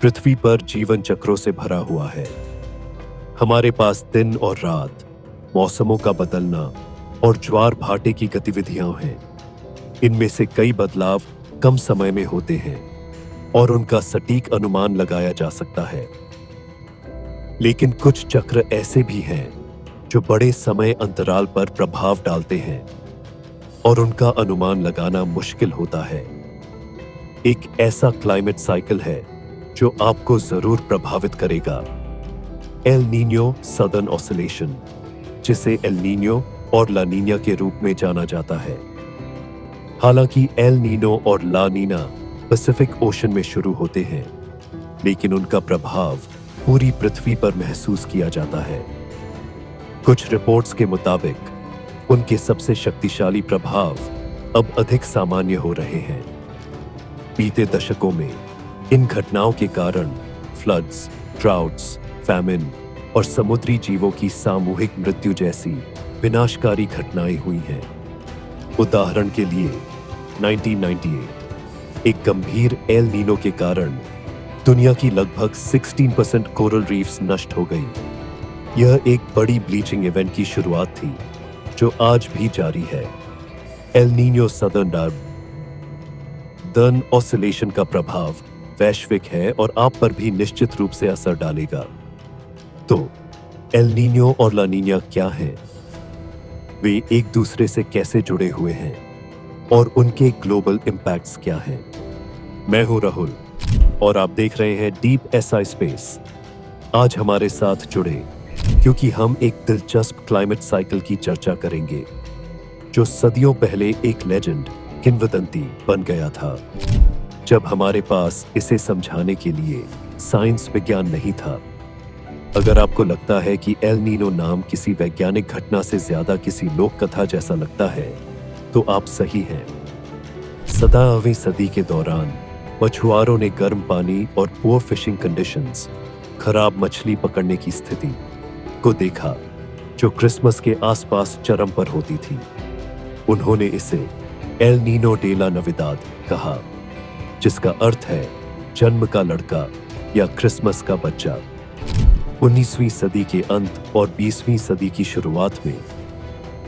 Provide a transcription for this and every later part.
पृथ्वी पर जीवन चक्रों से भरा हुआ है। हमारे पास दिन और रात, मौसमों का बदलना और ज्वार भाटे की गतिविधियां हैं। इनमें से कई बदलाव कम समय में होते हैं और उनका सटीक अनुमान लगाया जा सकता है। लेकिन कुछ चक्र ऐसे भी हैं जो बड़े समय अंतराल पर प्रभाव डालते हैं और उनका अनुमान लगाना मुश्किल होता है। एक ऐसा क्लाइमेट साइकिल है जो आपको जरूर प्रभावित करेगा, एल नीनियो सदर्न ऑसिलेशन, जिसे एल नीनियो और ला नीना के रूप में जाना जाता है। हालांकि एल नीनो और ला नीना पैसिफिक ओशन में शुरू होते हैं, लेकिन उनका प्रभाव पूरी पृथ्वी पर महसूस किया जाता है। कुछ रिपोर्ट्स के मुताबिक उनके सबसे शक्तिशाली प्रभाव अब अधिक सामान्य हो रहे हैं। बीते दशकों में इन घटनाओं के कारण फ्लड्स, ड्राउट्स, फैमिन और समुद्री जीवों की सामूहिक मृत्यु जैसी विनाशकारी घटनाएं हुई हैं। उदाहरण के लिए 1998 एक गंभीर एल नीनो के कारण दुनिया की लगभग 16% कोरल रीफ्स नष्ट हो गई। यह एक बड़ी ब्लीचिंग इवेंट की शुरुआत थी जो आज भी जारी है। एल नीनो सदर्न ऑसिलेशन का प्रभाव वैश्विक है और आप पर भी निश्चित रूप से असर डालेगा। तो एल नीनो और ला नीना क्या हैं? वे एक दूसरे से कैसे जुड़े हुए हैं और उनके ग्लोबल इंपैक्ट्स क्या हैं? मैं हूं राहुल और आप देख रहे हैं डीप एसआई स्पेस। आज हमारे साथ जुड़े क्योंकि हम एक दिलचस्प क्लाइमेट साइकिल की चर्चा करेंगे जो सदियों पहले एक लेजेंड, किंवदंती बन गया था, जब हमारे पास इसे समझाने के लिए साइंस विज्ञान नहीं था। अगर आपको लगता है कि एल नीनो नाम किसी वैज्ञानिक घटना से ज्यादा किसी लोक कथा जैसा लगता है, तो आप सही हैं। 17वीं सदी के दौरान मछुआरों ने गर्म पानी और पुअर फिशिंग कंडीशंस, खराब मछली पकड़ने की स्थिति को देखा जो क्रिसमस के आसपास चरम पर होती थी। उन्होंने इसे एल नीनो डे ला नविदाद कहा, जिसका अर्थ है जन्म का लड़का या क्रिसमस का बच्चा। 19वीं सदी के अंत और 20वीं सदी की शुरुआत में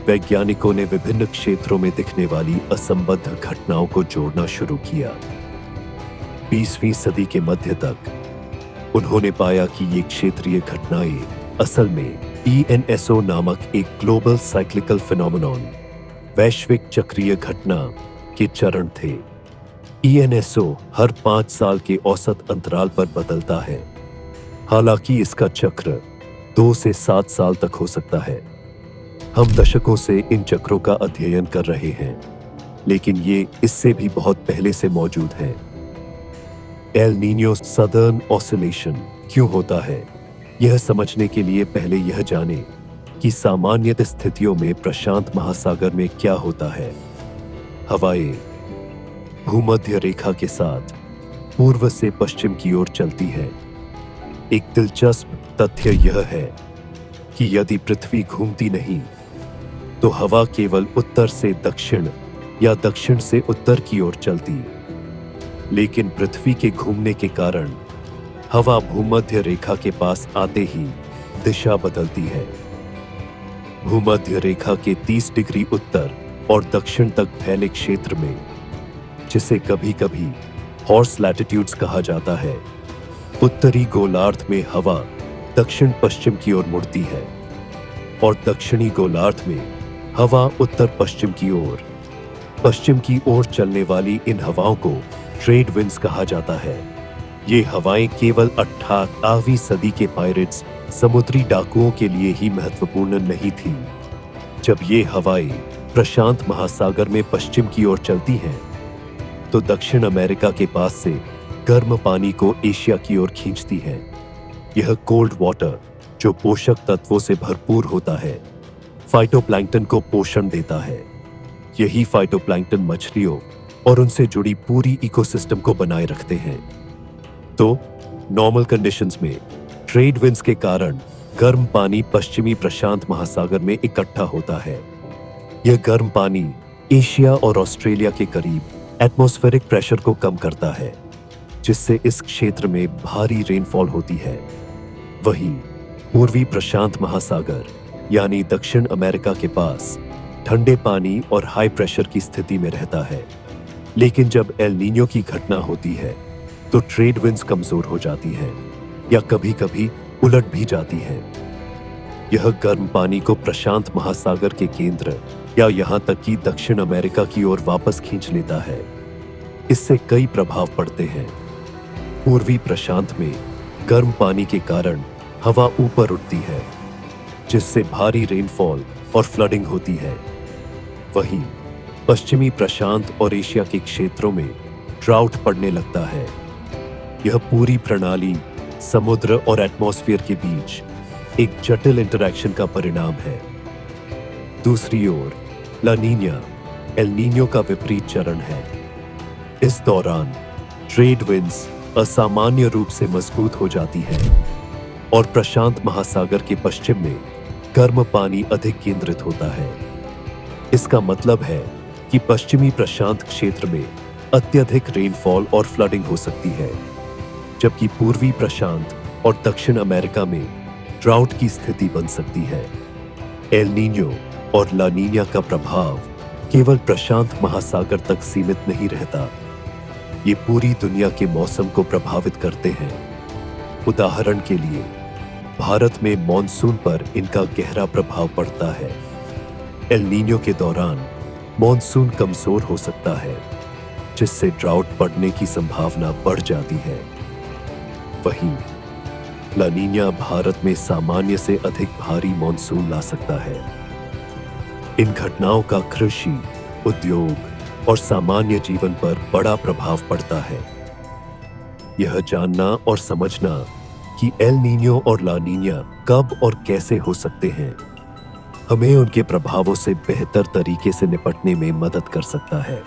वैज्ञानिकों ने विभिन्न क्षेत्रों में दिखने वाली असंबद्ध घटनाओं को जोड़ना शुरू किया। 20वीं सदी के मध्य तक उन्होंने पाया कि ये क्षेत्रीय घटनाएं असल में ENSO नामक एक ग्लोबल साइक्लिकल फिनोमेनॉन, वैश्विक चक्रीय घटना के चरण थे। ENSO हर 5 साल के औसत अंतराल पर बदलता है। हालांकि इसका चक्र 2 से 7 साल तक हो सकता है। हम दशकों से इन चक्रों का अध्ययन कर रहे हैं, लेकिन ये इससे भी बहुत पहले से मौजूद है। एल नीनो सदर्न ऑसिलेशन क्यों होता है, यह समझने के लिए पहले यह जाने कि सामान्य स्थितियों में प्रशांत महासागर में क्या होता है। हवाएं भूमध्य रेखा के साथ पूर्व से पश्चिम की ओर चलती है। एक दिलचस्प तथ्य यह है कि यदि पृथ्वी घूमती नहीं, तो हवा केवल उत्तर से दक्षिण या दक्षिण से उत्तर की ओर चलती। लेकिन पृथ्वी के घूमने के कारण हवा भूमध्य रेखा के पास आते ही दिशा बदलती है। भूमध्य रेखा के 30 डिग्री उत्तर और दक्षिण तक फैले क्षेत्र में, जिसे कभी-कभी हॉर्स लैटिट्यूड्स कहा जाता है, उत्तरी गोलार्ध में हवा दक्षिण पश्चिम की ओर मुड़ती है और दक्षिणी गोलार्ध में हवा उत्तर पश्चिम की ओर। पश्चिम की ओर चलने वाली इन हवाओं को ट्रेड विंड्स कहा जाता है। ये हवाएं केवल 18वीं सदी के पायरेट्स, समुद्री डाकुओं के लिए ही महत्वपूर्ण नहीं थी। जब ये हवाएं प्रशांत महासागर में पश्चिम की ओर चलती हैं, तो दक्षिण अमेरिका के पास से गर्म पानी को एशिया की ओर खींचती है। यह कोल्ड वाटर, जो पोषक तत्वों से भरपूर होता है, फाइटोप्लैंक्टन को पोषण देता है। यही फाइटोप्लैंक्टन मछलियों और उनसे जुड़ी पूरी इकोसिस्टम को बनाए रखते हैं। तो नॉर्मल कंडीशंस में ट्रेड विंड्स के कारण गर्म पानी पश्चिमी प्रशांत महासागर में इकट्ठा होता है। यह गर्म पानी एशिया और ऑस्ट्रेलिया के करीब एटमॉस्फेरिक प्रेशर को कम करता है। जिससे इस क्षेत्र में भारी रेनफॉल होती है। वहीं पूर्वी प्रशांत महासागर यानी दक्षिण अमेरिका के पास ठंडे पानी और हाई प्रेशर की स्थिति में रहता है। लेकिन जब एल नीनो की घटना होती है तो ट्रेड विंड्स कमजोर हो जाती हैं या कभी-कभी उलट भी जाती हैं। यह गर्म पानी को प्रशांत महासागर के केंद्र या यहां तक कि दक्षिण अमेरिका की ओर वापस खींच लेता है। इससे कई प्रभाव पड़ते हैं। पूर्वी प्रशांत में गर्म पानी के कारण हवा ऊपर उठती है, जिससे भारी रेनफॉल और फ्लडिंग होती है। वहीं पश्चिमी प्रशांत और एशिया के क्षेत्रों में ड्राउट पड़ने लगता है। यह पूरी प्रणाली समुद्र और एटमॉस्फेयर के बीच एक जटिल इंटरैक्शन का परिणाम है। दूसरी ओर ला नीना एल नीनो का विपरीत चरण है। इस दौरान ट्रेड विंड्स असामान्य रूप से मजबूत हो जाती है और प्रशांत महासागर के पश्चिम में गर्म पानी अधिक केंद्रित होता है। इसका मतलब है कि पश्चिमी प्रशांत क्षेत्र में अत्यधिक रेनफॉल और फ्लडिंग हो सकती है, जबकि पूर्वी प्रशांत और दक्षिण अमेरिका में ड्राउट की स्थिति बन सकती है। एल नीनो और ला नीना का प्रभाव केवल प्रशांत महासागर तक सीमित नहीं रहता, ये पूरी दुनिया के मौसम को प्रभावित करते हैं। उदाहरण के लिए भारत में मॉनसून पर इनका गहरा प्रभाव पड़ता है। एल नीनो के दौरान मॉनसून कमजोर हो सकता है, जिससे ड्राउट पड़ने की संभावना बढ़ जाती है। वहीं ला नीना भारत में सामान्य से अधिक भारी मॉनसून ला सकता है। इन घटनाओं का कृषि, उद्योग और सामान्य जीवन पर बड़ा प्रभाव पड़ता है। यह जानना और समझना कि एल नीनो और ला नीना कब और कैसे हो सकते हैं, हमें उनके प्रभावों से बेहतर तरीके से निपटने में मदद कर सकता है।